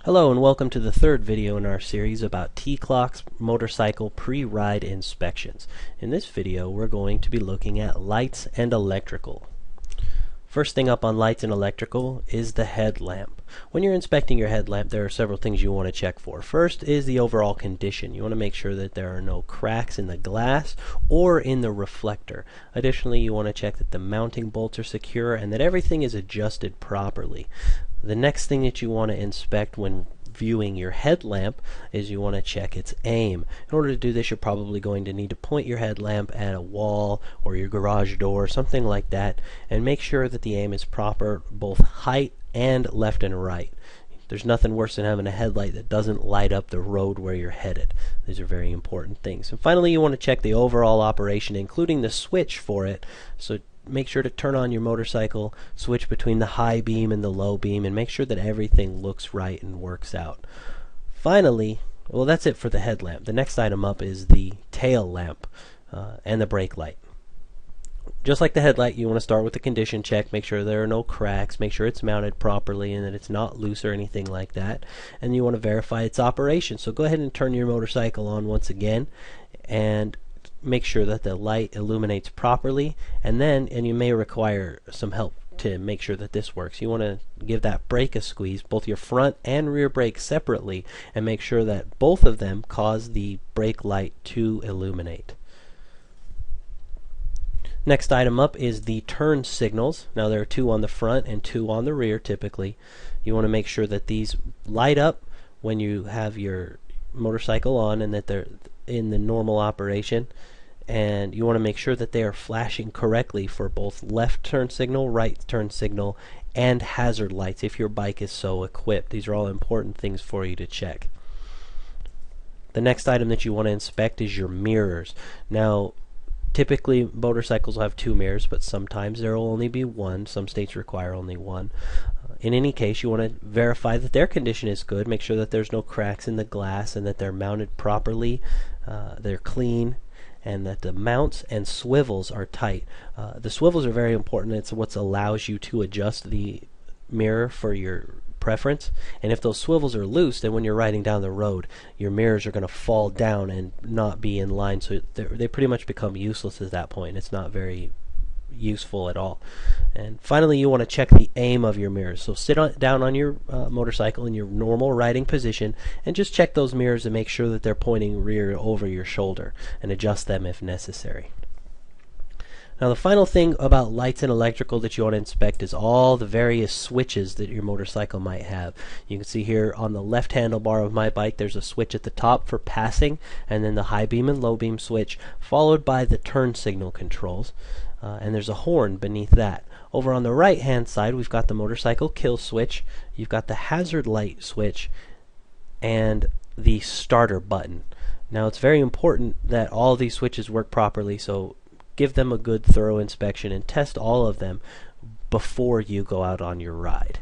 Hello and welcome to the third video in our series about T-CLOCS motorcycle pre-ride inspections. In this video we're going to be looking at lights and electrical. First thing up on lights and electrical is the headlamp. When you're inspecting your headlamp, there are several things you want to check for. First is the overall condition. You want to make sure that there are no cracks in the glass or in the reflector. Additionally, you want to check that the mounting bolts are secure and that everything is adjusted properly. The next thing that you want to inspect when viewing your headlamp is you want to check its aim. In order to do this, you're probably going to need to point your headlamp at a wall or your garage door, something like that, and make sure that the aim is proper, both height and left and right. There's nothing worse than having a headlight that doesn't light up the road where you're headed. These are very important things. And finally, you want to check the overall operation, including the switch for it. So make sure to turn on your motorcycle, switch between the high beam and the low beam, and make sure that everything looks right and works out. Finally, well, that's it for the headlamp. The next item up is the tail lamp and the brake light. Just like the headlight, you want to start with the condition check, make sure there are no cracks, make sure it's mounted properly and that it's not loose or anything like that, and you want to verify its operation. So go ahead and turn your motorcycle on once again and make sure that the light illuminates properly, and you may require some help to make sure that this works. You want to give that brake a squeeze, both your front and rear brake separately, and make sure that both of them cause the brake light to illuminate. Next item up is the turn signals. Now there are two on the front and two on the rear typically. You want to make sure that these light up when you have your motorcycle on and that they're in the normal operation, and you want to make sure that they are flashing correctly for both left turn signal, right turn signal, and hazard lights if your bike is so equipped. These are all important things for you to check. The next item that you want to inspect is your mirrors. Now typically motorcycles will have two mirrors, but sometimes there will only be one. Some states require only one. In any case, you want to verify that their condition is good, make sure that there's no cracks in the glass and that they're mounted properly, they're clean, and that the mounts and swivels are tight. The swivels are very important. It's what allows you to adjust the mirror for your preference, and if those swivels are loose, then when you're riding down the road, your mirrors are going to fall down and not be in line, so they pretty much become useless at that point. It's not very useful at all. And finally, you want to check the aim of your mirrors. So sit down on your motorcycle in your normal riding position and just check those mirrors and make sure that they're pointing rear over your shoulder, and adjust them if necessary. Now the final thing about lights and electrical that you want to inspect is all the various switches that your motorcycle might have. You can see here on the left handlebar of my bike there's a switch at the top for passing, and then the high beam and low beam switch, followed by the turn signal controls. And there's a horn beneath that. Over on the right hand side we've got the motorcycle kill switch, you've got the hazard light switch, and the starter button. Now it's very important that all these switches work properly, so give them a good thorough inspection and test all of them before you go out on your ride.